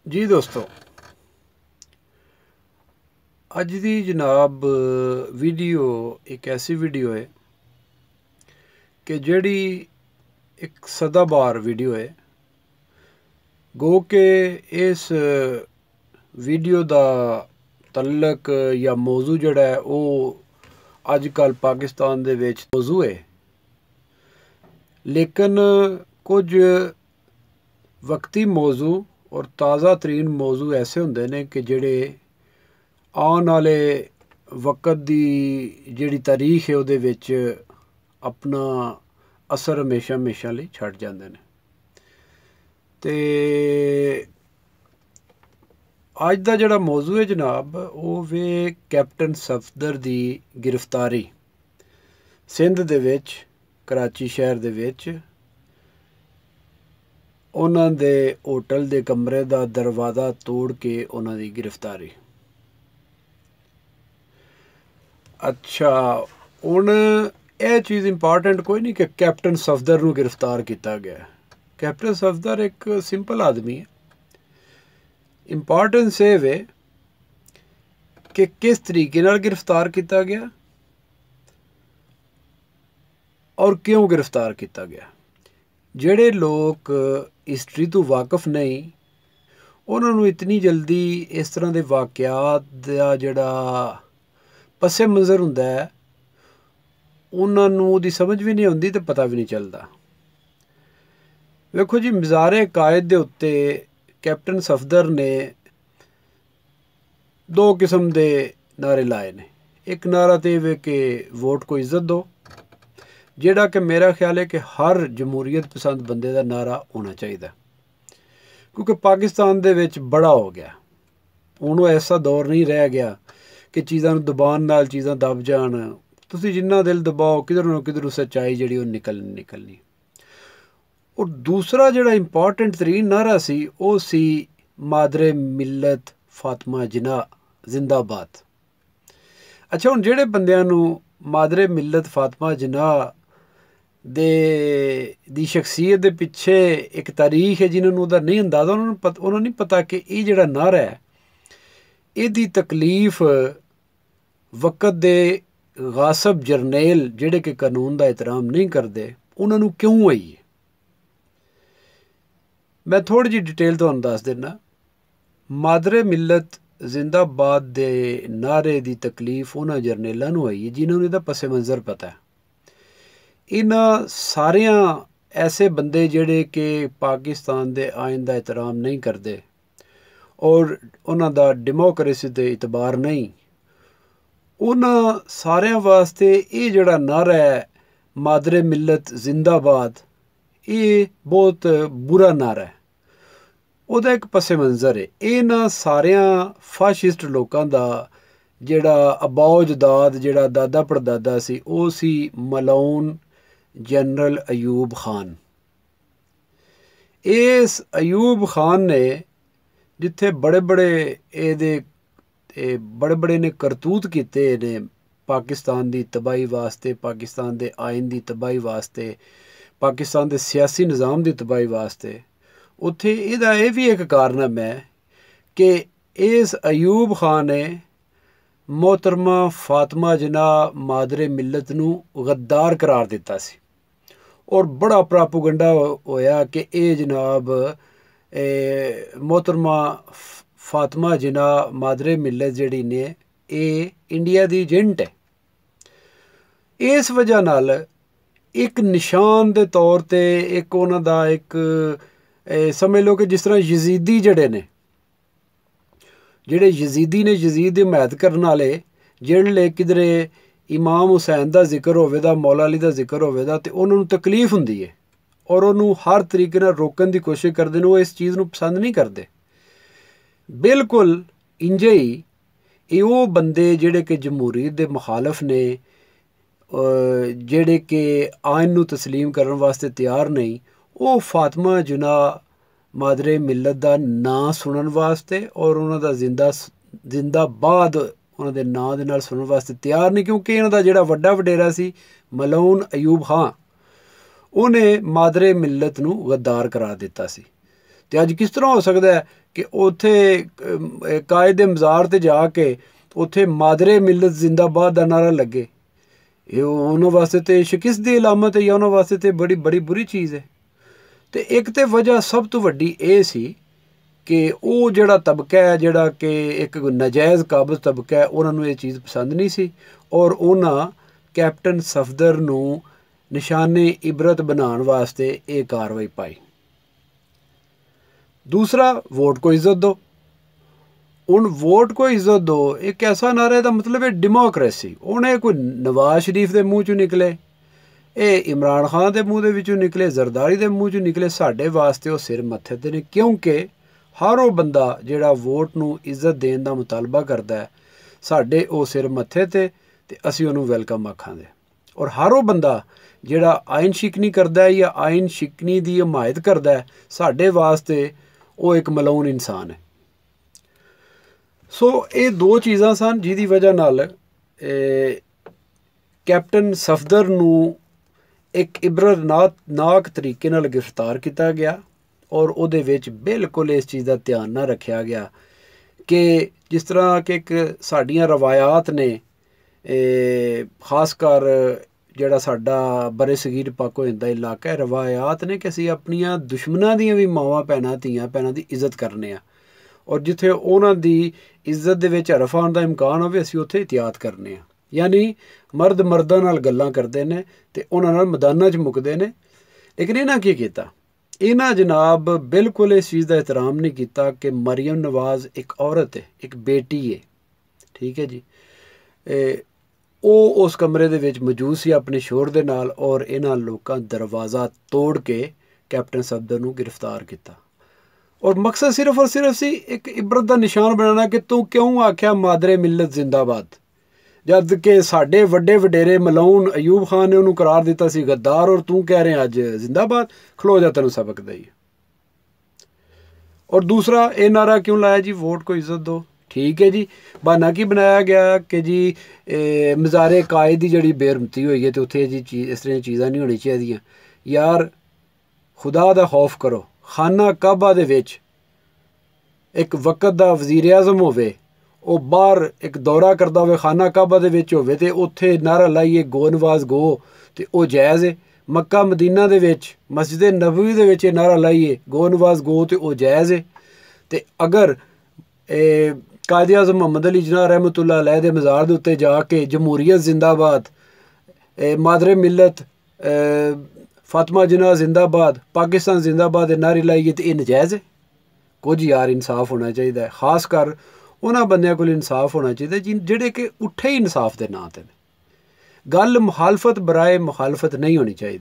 जी दोस्तों, अज दी जनाब वीडियो एक ऐसी वीडियो है कि जेड़ी एक सदाबार वीडियो है। गो के इस वीडियो दा तल्लक या मौजू जड़ा है वो अजकल पाकिस्तान दे विच मौजू है, लेकिन कुछ वक्ती मौजू और ताज़ा तरीन मौजू ऐसे होंदे ने कि जेड़े आने वाले वक्त दी जिहड़ी तारीख है उहदे विच अपना असर हमेशा हमेशा लई छड्ड जांदे ने। ते अज दा जिहड़ा मौजू है जनाब वो वे कैप्टन सफदर दी गिरफ्तारी सिंध दे विच कराची शहर दे विच उन्हां दे होटल दे कमरे दा दरवाज़ा तोड़ के उन्हां दी गिरफ्तारी। अच्छा, हुण यह चीज़ इंपॉर्टेंट कोई नहीं कि कैप्टन सफदर नूं गिरफ्तार किया गया। कैप्टन सफदर एक सिंपल आदमी है। इंपॉर्टेंस ये वे कि किस तरीके नाल गिरफ्तार किया गया और क्यों गिरफ्तार किया गया। जिहड़े लोग हिस्टरी तो वाकफ नहीं उन्होंने इतनी जल्दी इस तरह के वाक़यात दा जिहड़ा पसे मंज़र हुंदा है उन्होंने उहदी समझ भी नहीं आती तो पता भी नहीं चलता। वेखो जी, मज़ारे कायद दे उत्ते कैप्टन सफदर ने दो किस्म के नारे लाए ने। एक नारा तो यह कि वोट को इज्जत दो, जिहड़ा कि मेरा ख्याल है कि हर जमहूरीयत पसंद बंदे का नारा होना चाहिए, क्योंकि पाकिस्तान दे विच बड़ा हो गया। हुण वो ऐसा दौर नहीं रह गया कि चीज़ां दबान नाल चीज़ां दब जाण। तुसीं जिन्ना दिल दबाओ किधरों ना किधरों सच्चाई जिहड़ी ओह निकलनी। और दूसरा जिहड़ा इंपॉर्टेंट तरीन नारा सी वो सी मादरे मिल्लत फातिमा जिन्ना जिंदाबाद। अच्छा, हुण जिहड़े बंदियां नूं मादरे मिल्लत फातिमा जिन्ना दी शख्सियत दे पिछे एक तारीख है जिन्होंने उहदा नहीं अंदाज़ा, उन्होंने नहीं पता कि ये जिहड़ा नारा है इहदी तकलीफ वक्त दे गासब जरनेल जिहड़े कि कानून का एहतराम नहीं करते उन्होंने क्यों होई है। मैं थोड़ी जी डिटेल तुहानूं दस दिना। मादरे मिल्लत जिंदाबाद दे नारे की तकलीफ उन्हां जरनेलों नूं होई है जिन्होंने इहदा पसे मंज़र पता है। इन्हां सारियां ऐसे बंदे जिहड़े कि पाकिस्तान दे आइन का एहतराम नहीं करते और उन्हां दा डेमोक्रेसी ते इतबार नहीं, उन्हां सारियां वास्ते ये जिहड़ा नारा है मादरे मिल्लत जिंदाबाद, ये बहुत बुरा नारा है। ਉਹਦਾ एक पसे मंज़र है। इन्हां सारियां फाशिस्ट लोगों का जिहड़ा अबाओजदाद जिहड़ा दादा परदादा सी वो सी मलाउन जनरल अयूब खान। इस अयूब खान ने जिथे बड़े बड़े बड़े ने करतूत किते ने पाकिस्तान की तबाही वास्ते, पाकिस्तान के आइन की तबाही वास्ते, पाकिस्तान के सियासी निज़ाम की तबाही वास्ते, उत्थे इहदा यह भी एक कारण है कि इस अयूब खान ने मोहतरमा फातिमा जिन्ना मादरे मिल्लत नूं गद्दार करार दिता सी और बड़ा प्रापोगंडा होया कि ये जनाब मोहतरमा फातिमा जिन्ना मादरे मिल्लत जिहड़ी ने ये इंडिया दी एजेंट है। इस वजह नाल एक निशान दे तौर ते एक उन्हां दा एक समझ लो कि जिस तरह यजीदी जिहड़े ने यजीदी ने यजीद दी हिमायत करने वाले जिहड़े किधरे इमाम हुसैन का जिक्र होवेगा, मौला अली का जिक्र होवेगा तो उन्होंने तकलीफ हुंदी है और उन्होंने हर तरीके नाल रोकन की कोशिश करते हैं। वो इस चीज़ नूं पसंद नहीं करते। बिल्कुल इंजे ही ये वो बंदे जिहड़े कि जमहूरीयत दे मुखालफ ने, जिहड़े कि आइन नूं तस्लीम करने वास्ते तैयार नहीं, वो फातिमा जिन्ना मादरे मिल्लत का नां सुनन वास्ते और उन्हां दा जिंदाबाद उन्हां दे नां दे नाल सुनन वास्ते तैयार नहीं, क्योंकि इन्हां दा जिहड़ा वड्डा वडेरा सी मलाउन अयूब खान उन्हें मादरे मिल्लत नूं गद्दार करार दिता सी। तो अज किस तरह हो सकता है कि उत्थे कायद मज़ार ते जाके उत्थे मादरे मिलत जिंदाबाद का नारा लगे, ये उन्होंने वास्ते तो शिकस्त की अलामत है या उन्होंने वास्ते तो बड़ी बड़ी बुरी चीज़ है। तो एक तो वजह सब तो वड्डी ये सी कि वो जिहड़ा तबका है जिहड़ा कि एक नाजायज़ काबज़ तबका है, उन्होंने ये चीज़ पसंद नहीं सी और उन्होंने कैप्टन सफदर नूं निशाने इबरत बनाने वास्ते ये कार्रवाई पाई। दूसरा, वोट को इज्जत दो। हुण वोट को इज्जत दो एक ऐसा नारा का मतलब है डेमोक्रेसी। उन्हें कोई नवाज शरीफ के मूँह चों निकले, ये इमरान खान के मूँह के निकले, जरदारी के मूँह चों निकले, साढ़े वास्ते वो सिर मत्थे ते ने, क्योंकि हर वो बंदा जिहड़ा वोट नूं इज्जत देने का मुतालबा करता है, साढ़े वो सिर मत्थे ते असीं उहनूं वैलकम आखांगे। और हर वो बंदा जिहड़ा आइन शिकनी करता है या आइन शिकनी की हमायत करता है, साढ़े वास्ते वो एक मलून इंसान है। सो ये दो चीज़ां सन जिहदी वजह नाल कैप्टन सफदर नूं एक इबरतनाक तरीके नाल गिरफ्तार किया गया और उहदे विच बिल्कुल इस चीज़ का ध्यान ना रखा गया कि जिस तरह कि एक साडियां रवायात ने, खासकर जिहड़ा साडा बरे सगीर पाक होंदा इलाका है, रवायात ने कि असीं अपनियां दुश्मनां दियां भी मावां भैणां धीआं भैणां दी इज्जत करने आ और जिथे उन्हां दी इज्जत दे विच हरफ आउण दा इम्कान होवे असीं उत्थे एहतियात करने आ। यानी मर्द मर्दां नाल गल्लां करदे ने ते उन्हां नाल मैदानां च मुकदे ने। लेकिन इन्हां की कीता, इन्हां जनाब बिल्कुल इस चीज़ का एहतराम नहीं किया कि मरियम नवाज़ एक औरत है, एक बेटी है, ठीक है जी। ਉਹ उस कमरे ਦੇ ਵਿੱਚ मौजूद सी अपने शोर ਦੇ ਨਾਲ और इन्हां लोकां दरवाज़ा तोड़ के कैप्टन सफदर नूं गिरफ्तार किया और मकसद सिर्फ और सिर्फ सी एक इबरत का निशान बनाना कि तू क्यों आख्या मादरे मिलत जिंदाबाद, जद कि साढ़े वड्डे वडेरे मलून अयूब खान ने उन्होंने करार दिता सी गद्दार और तू कह रहे अज जिंदाबाद, खलो जा तैनूं सबक दईए। और दूसरा ये नारा क्यों लाया जी, वोट को इज्जत दो। ठीक है जी, बहाना की बनाया गया कि जी मज़ारे कायद की जी बेरमती हुई है तो उत्थे जी इस तरह चीज़ां नहीं होनी चाहिए। यार खुदा दा खौफ करो, खाना काबा दे विच एक वक्त दा वज़ीर आज़म होवे, वो बाहर एक दौरा करता होवे, खाना काबा दे विच होवे ते उत्थे नारा लाइए गो नवाज गो ते वो जायज़ है। मक्का मदीना दे विच मस्जिद नबवी दे विच नारा लाइए गो नवाज गो ते वो जायज़ है। ते अगर कायद आज़म मोहम्मद अली जिन्ना रहमतुल्लाह अलैह दे मज़ार दे उत्ते जाके जमहूरीयत जिंदाबाद, मादरे मिलत फातिमा जिन्ना जिंदाबाद, पाकिस्तान जिंदाबाद नारे लाइए तो यह नजायज़ है। कुछ यार इंसाफ होना चाहिए, खासकर उन्होंने बंदियां कोल इंसाफ होना चाहिए जिहड़े कि उठे ही इंसाफ के नां ते। गल मुखालफत बराए मुखालफत नहीं होनी चाहिए।